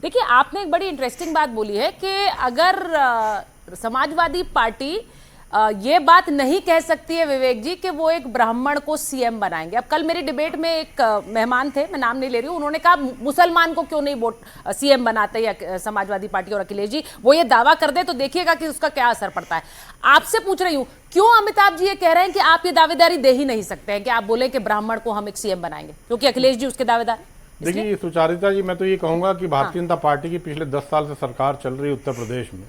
देखिए, आपने एक बड़ी इंटरेस्टिंग बात बोली है कि अगर समाजवादी पार्टी ये बात नहीं कह सकती है विवेक जी कि वो एक ब्राह्मण को सीएम बनाएंगे। अब कल मेरी डिबेट में एक मेहमान थे, मैं नाम नहीं ले रही हूँ, उन्होंने कहा मुसलमान को क्यों नहीं वोट सीएम बनाते या समाजवादी पार्टी और अखिलेश जी वो ये दावा कर दे तो देखिएगा कि उसका क्या असर पड़ता है। आपसे पूछ रही हूँ, क्यों अमिताभ जी ये कह रहे हैं कि आप ये दावेदारी दे ही नहीं सकते हैं कि आप बोले कि ब्राह्मण को हम एक सीएम बनाएंगे, क्योंकि अखिलेश जी उसके दावेदार। देखिए सुचारिता जी, मैं तो ये कहूंगा कि भारतीय जनता पार्टी की पिछले 10 साल से सरकार चल रही है उत्तर प्रदेश में।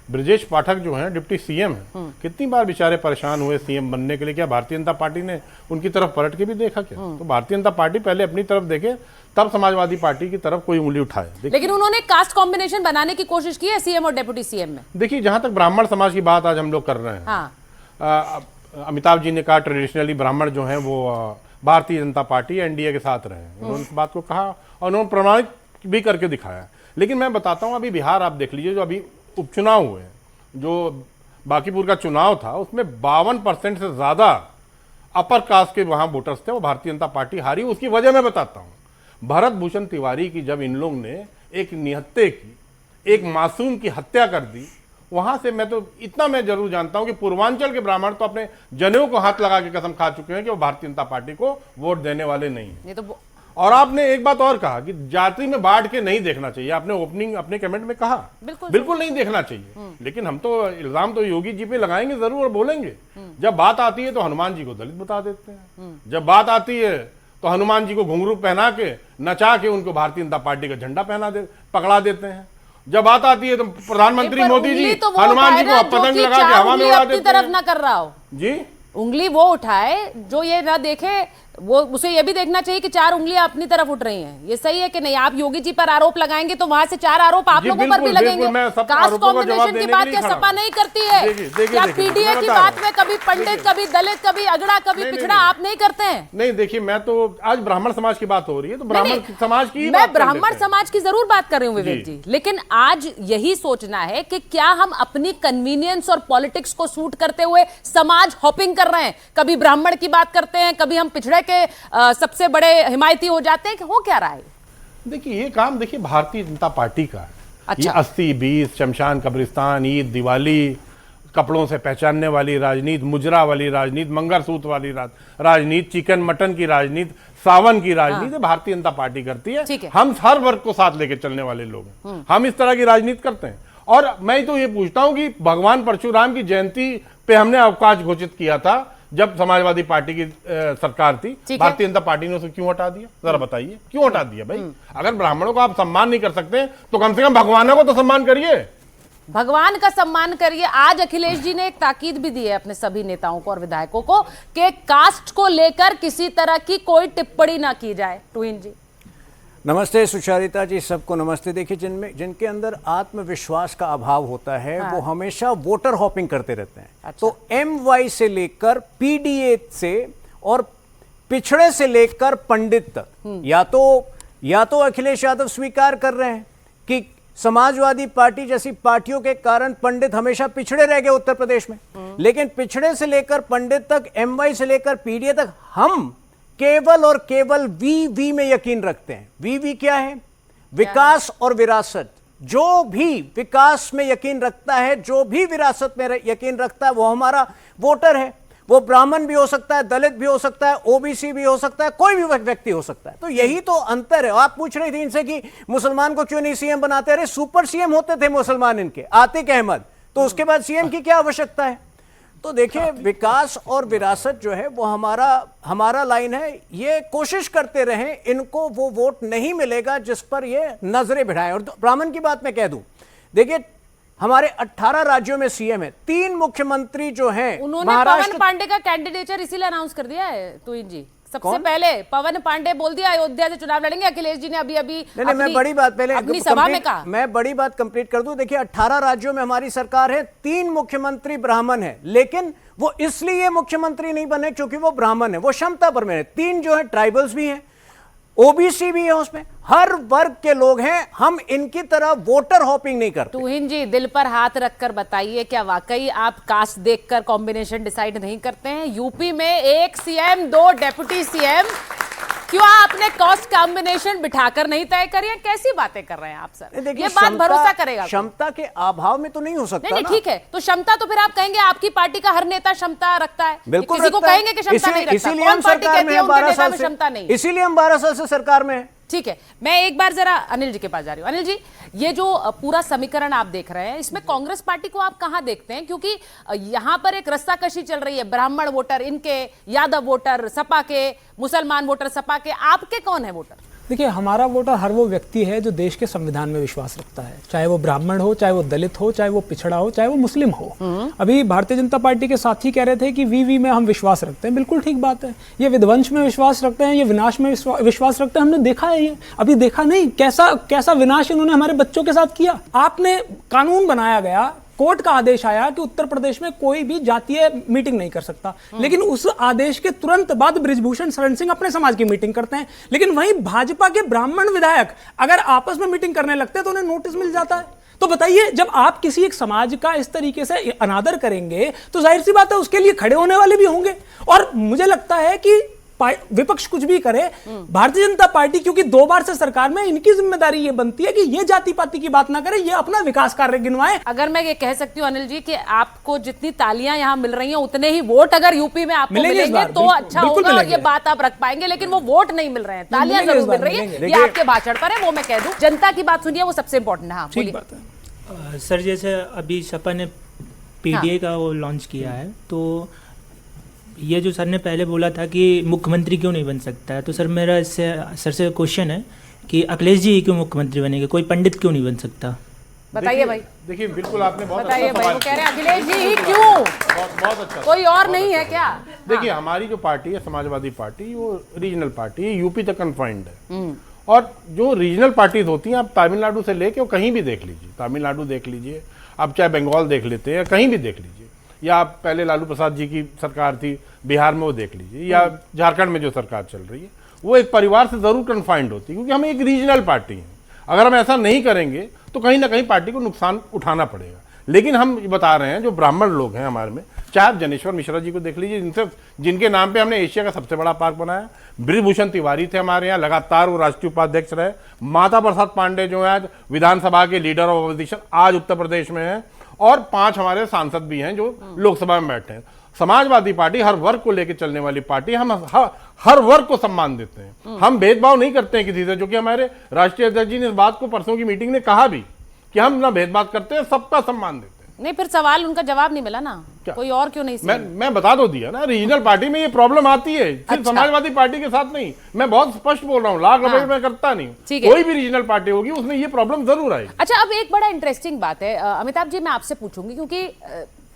ब्रजेश पाठक जो हैं डिप्टी सीएम हैं, कितनी बार बेचारे परेशान हुए सीएम बनने के लिए। क्या भारतीय जनता पार्टी ने उनकी तरफ पलट के भी देखा क्या? तो भारतीय जनता पार्टी पहले अपनी तरफ देखे, तब समाजवादी पार्टी की तरफ कोई उंगली उठाए। लेकिन उन्होंने कास्ट कॉम्बिनेशन बनाने की कोशिश की है सीएम और डेप्यूटी सीएम में। देखिए, जहां तक ब्राह्मण समाज की बात आज हम लोग कर रहे हैं, अमिताभ जी ने कहा ट्रेडिशनली ब्राह्मण जो है वो भारतीय जनता पार्टी एनडीए के साथ रहे। उन्होंने इस बात को कहा और उन्होंने प्रमाणित भी करके दिखाया। लेकिन मैं बताता हूँ, अभी बिहार आप देख लीजिए, जो अभी उपचुनाव हुए, जो बांकीपुर का चुनाव था, उसमें 52% से ज्यादा अपर कास्ट के वहां वोटर्स थे, वो भारतीय जनता पार्टी हारी। उसकी वजह मैं बताता हूं, भरत भूषण तिवारी की जब इन लोग ने एक निहत्थे की, एक मासूम की हत्या कर दी, वहां से मैं तो इतना मैं जरूर जानता हूं कि पूर्वांचल के ब्राह्मण तो अपने जनेऊ को हाथ लगा के कसम खा चुके हैं कि वो भारतीय जनता पार्टी को वोट देने वाले नहीं है। और आपने एक बात और कहा कि जाति में बांट के नहीं देखना चाहिए, आपने ओपनिंग अपने कमेंट में कहा, बिल्कुल नहीं देखना चाहिए। लेकिन हम तो इल्जाम तो योगी जी पे लगाएंगे जरूर और बोलेंगे। जब बात आती है तो हनुमान जी को दलित बता देते हैं, जब बात आती है तो हनुमान जी को घुंघरू पहना के नचा के उनको भारतीय जनता पार्टी का झंडा पकड़ा देते हैं। जब बात आती है तो प्रधानमंत्री मोदी जी हनुमान जी को पतंग लगा के हवा में उड़ा देते हैं। ना कर रहा हो जी, उंगली वो उठाए जो ये ना देखे, वो उसे ये भी देखना चाहिए कि 4 उंगलियां अपनी तरफ उठ रही हैं। ये सही है कि नहीं? आप योगी जी पर आरोप लगाएंगे तो वहां से 4 आरोप आप लोगों पर भी लगेंगे। कास्ट कॉम्बिनेशन की बात क्या सपा नहीं करती है? क्या पीडीए की बात में कभी पंडित, कभी दलित, कभी अगड़ा, कभी पिछड़ा आप नहीं करते हैं? नहीं, देखिए, मैं तो आज ब्राह्मण समाज की बात हो रही है तो ब्राह्मण समाज की मैं ब्राह्मण समाज की जरूर बात कर रही हूँ विवेक जी, लेकिन आज यही सोचना है कि क्या हम अपनी कन्वीनियंस और पॉलिटिक्स को सूट करते हुए समाज हॉपिंग कर रहे हैं। कभी ब्राह्मण की बात करते हैं, कभी हम पिछड़े के सबसे बड़े हिमायती हो जाते हैं कि हो क्या रहा है। देखिए, ये काम देखिए भारतीय जनता पार्टी का है। अच्छा। ये 80-20 शमशान कब्रिस्तान, ईद, दिवाली, कपड़ों से पहचानने वाली राजनीति, मुजरा वाली राजनीति, मंगलसूत्र वाली राजनीति, चिकन मटन की राजनीति, सावन की राजनीति भारतीय जनता पार्टी करती है। हम हर वर्ग को साथ लेके चलने वाले लोग हैं, हम इस तरह की राजनीति करते हैं। और मैं तो ये पूछता हूं कि भगवान परशुराम की जयंती पे हमने अवकाश घोषित किया था जब समाजवादी पार्टी की सरकार थी, भारतीय जनता पार्टी ने उसे क्यों हटा दिया? जरा बताइए, क्यों हटा दिया भाई? अगर ब्राह्मणों को आप सम्मान नहीं कर सकते तो कम से कम भगवानों को तो सम्मान करिए, भगवान का सम्मान करिए। आज अखिलेश जी ने एक ताकीद भी दी है अपने सभी नेताओं को और विधायकों को कि कास्ट को लेकर किसी तरह की कोई टिप्पणी ना की जाए। तुहिन जी नमस्ते, सुचारिता जी सबको नमस्ते। देखिए, जिनके अंदर आत्मविश्वास का अभाव होता है वो हमेशा वोटर हॉपिंग करते रहते हैं। अच्छा। तो MY से लेकर PDA से और पिछड़े से लेकर पंडित तक या तो अखिलेश यादव स्वीकार कर रहे हैं कि समाजवादी पार्टी जैसी पार्टियों के कारण पंडित हमेशा पिछड़े रह गए उत्तर प्रदेश में, लेकिन पिछड़े से लेकर पंडित तक, MY से लेकर PDA तक हम केवल और केवल VV में यकीन रखते हैं। VV क्या है? विकास और विरासत। जो भी विकास में यकीन रखता है, जो भी विरासत में यकीन रखता है, वो हमारा वोटर है। वो ब्राह्मण भी हो सकता है, दलित भी हो सकता है, OBC भी हो सकता है, कोई भी व्यक्ति हो सकता है। तो यही तो अंतर है। आप पूछ रही थी इनसे कि मुसलमान को क्यों नहीं सीएम बनाते? अरे सुपर सीएम होते थे मुसलमान इनके, आतिक अहमद, तो उसके बाद सीएम की क्या आवश्यकता है? तो देखिए, विकास और विरासत जो है वो हमारा लाइन है। ये कोशिश करते रहें, इनको वो वोट नहीं मिलेगा जिस पर ये नजरें भिड़ाएं। और ब्राह्मण की बात मैं कह दूं, देखिए हमारे 18 राज्यों में सीएम है, 3 मुख्यमंत्री जो हैं, उन्होंने पवन पांडे का कैंडिडेचर इसीलिए अनाउंस कर दिया है। तुहिन जी, सबसे पहले पवन पांडे बोल दिया अयोध्या से चुनाव लड़ेंगे। अखिलेश जी ने अभी मैं बड़ी बात पहले अपनी सभा में कहा। मैं बड़ी बात कंप्लीट कर दूं। देखिए, 18 राज्यों में हमारी सरकार है, 3 मुख्यमंत्री ब्राह्मण है, लेकिन वो इसलिए मुख्यमंत्री नहीं बने क्योंकि वो ब्राह्मण है, वो क्षमता पर में 3 जो है ट्राइबल्स भी हैं, OBC भी है, उसमें हर वर्ग के लोग हैं। हम इनकी तरह वोटर हॉपिंग नहीं करते। तुहिन जी, दिल पर हाथ रखकर बताइए, क्या वाकई आप कास्ट देखकर कॉम्बिनेशन डिसाइड नहीं करते हैं? यूपी में 1 CM 2 डेप्यूटी CM क्यों आपने कॉस्ट कॉम्बिनेशन बिठाकर नहीं तय करी है? कैसी बातें कर रहे हैं आप सर? देखिए, ये बात भरोसा करेगा? क्षमता के अभाव में तो नहीं हो सकता। नहीं, ठीक है, तो क्षमता तो फिर आप कहेंगे आपकी पार्टी का हर नेता क्षमता रखता है, बिल्कुल किसी को कहेंगे कि क्षमता नहीं रखता। इसीलिए कौन हम पार्टी सरकार कहती में है उनके 12 नेता साल में से, क्षमता नहीं? इसीलिए हम 12 साल से सरकार में हैं। ठीक है, मैं एक बार जरा अनिल जी के पास जा रही हूँ। अनिल जी, ये जो पूरा समीकरण आप देख रहे हैं, इसमें कांग्रेस पार्टी को आप कहां देखते हैं? क्योंकि यहां पर एक रस्साकशी चल रही है, ब्राह्मण वोटर इनके, यादव वोटर सपा के, मुसलमान वोटर सपा के, आपके कौन है वोटर? देखिए, हमारा वोटर हर वो व्यक्ति है जो देश के संविधान में विश्वास रखता है, चाहे वो ब्राह्मण हो, चाहे वो दलित हो, चाहे वो पिछड़ा हो, चाहे वो मुस्लिम हो। अभी भारतीय जनता पार्टी के साथी कह रहे थे कि वी में हम विश्वास रखते हैं, बिल्कुल ठीक बात है। ये विध्वंस में विश्वास रखते हैं, ये विनाश में विश्वास रखते हैं, हमने देखा है। ये अभी देखा नहीं कैसा कैसा विनाश इन्होंने हमारे बच्चों के साथ किया। आपने कानून बनाया गया, कोर्ट का आदेश आया कि उत्तर प्रदेश में कोई भी जातीय मीटिंग नहीं कर सकता, लेकिन उस आदेश के तुरंत बाद बृजभूषण शरण सिंह अपने समाज की मीटिंग करते हैं। लेकिन वहीं भाजपा के ब्राह्मण विधायक अगर आपस में मीटिंग करने लगते हैं तो उन्हें नोटिस मिल जाता है। तो बताइए, जब आप किसी एक समाज का इस तरीके से अनादर करेंगे तो जाहिर सी बात है उसके लिए खड़े होने वाले भी होंगे। और मुझे लगता है कि विपक्ष कुछ भी करे, भारतीय जनता पार्टी क्योंकि 2 बार से सरकार में, इनकी जिम्मेदारी ये बनती है कि ये जाति पाति की बात ना करे, ये अपना विकास कार्य गिनवाए। अगर मैं ये कह सकती हूँ अनिल जी कि आपको जितनी तालियां यहाँ मिल रही हैं उतने ही वोट अगर यूपी में आपको मिलेंगे तो अच्छा होगा और ये बात आप रख पाएंगे, लेकिन वो वोट नहीं मिल रहे हैं। तालियां जरूर मिल रही है, ये आपके भाषण पर है, वो मैं कह दूं। जनता की बात सुनिए, वो सबसे इंपॉर्टेंट है। हाँ, बोलिए सर। जैसे अभी सपा ने पीडीए का वो लॉन्च किया है, तो ये जो सर ने पहले बोला था कि मुख्यमंत्री क्यों नहीं बन सकता है, तो सर मेरा इससे सर से क्वेश्चन है कि अखिलेश जी क्यों मुख्यमंत्री बनेंगे, कोई पंडित क्यों नहीं बन सकता? बताइए भाई। देखिए, बिल्कुल आपने बहुत बताइए अच्छा भाई, सवाल वो कह रहे हैं अखिलेश जी ही क्यों, बहुत अच्छा, कोई और नहीं है क्या? देखिए, हमारी जो पार्टी है समाजवादी पार्टी, वो रीजनल पार्टी है, यूपी तक कन्फाइंड है। और जो रीजनल पार्टीज होती हैं, आप तमिलनाडु से लेके वो कहीं भी देख लीजिए, तमिलनाडु देख लीजिए, आप चाहे बंगाल देख लेते हैं, कहीं भी देख लीजिए, या आप पहले लालू प्रसाद जी की सरकार थी बिहार में, वो देख लीजिए, या झारखंड में जो सरकार चल रही है, वो एक परिवार से जरूर कन्फाइंड होती है, क्योंकि हम एक रीजनल पार्टी हैं। अगर हम ऐसा नहीं करेंगे तो कहीं ना कहीं पार्टी को नुकसान उठाना पड़ेगा। लेकिन हम बता रहे हैं, जो ब्राह्मण लोग हैं हमारे में, चाहे आप जनेश्वर मिश्रा जी को देख लीजिए, जिनके नाम पे हमने एशिया का सबसे बड़ा पार्क बनाया, बृजभूषण तिवारी थे हमारे यहाँ, लगातार वो राष्ट्रीय उपाध्यक्ष रहे, माता प्रसाद पांडे जो है आज विधानसभा के लीडर ऑफ अपोजिशन, आज उत्तर प्रदेश में है, और 5 हमारे सांसद भी हैं जो लोकसभा में बैठे हैं। समाजवादी पार्टी हर वर्ग को लेकर चलने वाली पार्टी, हम हर वर्ग को सम्मान देते हैं, हम भेदभाव नहीं करते हैं किसी से, जो कि हमारे राष्ट्रीय अध्यक्ष जी ने इस बात को परसों की मीटिंग में कहा भी कि हम ना भेदभाव करते हैं, सबका सम्मान देते हैं। नहीं, फिर सवाल उनका जवाब नहीं मिला ना, कोई और क्यों नहीं? मैं बता दो दिया ना, रीजनल पार्टी में ये प्रॉब्लम आती है, सिर्फ अच्छा। समाजवादी पार्टी के साथ नहीं, मैं बहुत स्पष्ट बोल रहा हूँ, लाख रुपए मैं करता नहीं, कोई भी रीजनल पार्टी होगी उसमें ये प्रॉब्लम जरूर आएगी। अच्छा, अब एक बड़ा इंटरेस्टिंग बात है अमिताभ जी, मैं आपसे पूछूंगी, क्योंकि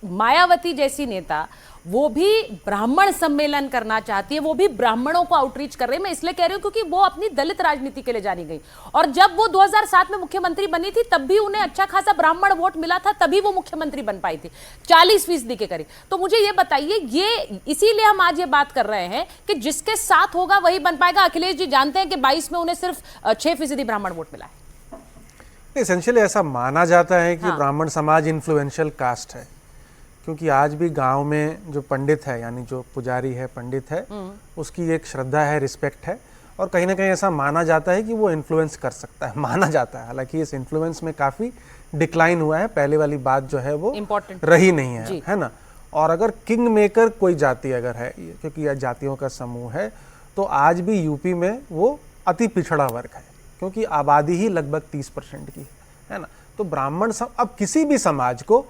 मायावती जैसी नेता वो भी ब्राह्मण सम्मेलन करना चाहती है, वो भी ब्राह्मणों को आउटरीच कर रही है। मैं इसलिए कह रही हूं क्योंकि वो अपनी दलित राजनीति के लिए जानी गई, और जब वो 2007 में मुख्यमंत्री बनी थी तब भी उन्हें अच्छा खासा ब्राह्मण वोट मिला था, तभी वो मुख्यमंत्री बन पाई थी, 40% के करीब। तो मुझे ये बताइए, ये इसीलिए हम आज ये बात कर रहे हैं कि जिसके साथ होगा वही बन पाएगा। अखिलेश जी जानते हैं कि 22 में उन्हें सिर्फ 6% ब्राह्मण वोट मिला है। एसेंशियली ऐसा माना जाता है कि ब्राह्मण समाज इन्फ्लुएंशियल कास्ट है, क्योंकि आज भी गांव में जो पंडित है, यानी जो पुजारी है, पंडित है, उसकी एक श्रद्धा है, रिस्पेक्ट है, और कहीं ना कहीं ऐसा माना जाता है कि वो इन्फ्लुएंस कर सकता है, माना जाता है। हालांकि इस इन्फ्लुएंस में काफ़ी डिक्लाइन हुआ है, पहले वाली बात जो है वो इम्पोर्टेंट रही नहीं है ना। और अगर किंग मेकर कोई जाति अगर है, क्योंकि यह जातियों का समूह है, तो आज भी यूपी में वो अति पिछड़ा वर्ग है, क्योंकि आबादी ही लगभग 30% की है ना। तो ब्राह्मण अब किसी भी समाज को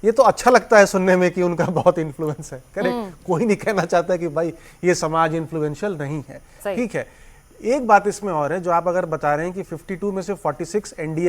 ये तो अच्छा लगता है सुनने में कि उनका बहुत इन्फ्लुएंस है, करेक्ट, कोई नहीं कहना चाहता कि भाई ये समाज इन्फ्लुएंशियल नहीं है, ठीक है। एक बात इसमें और है, जो आप अगर बता रहे हैं कि 52 में से 46 एनडीए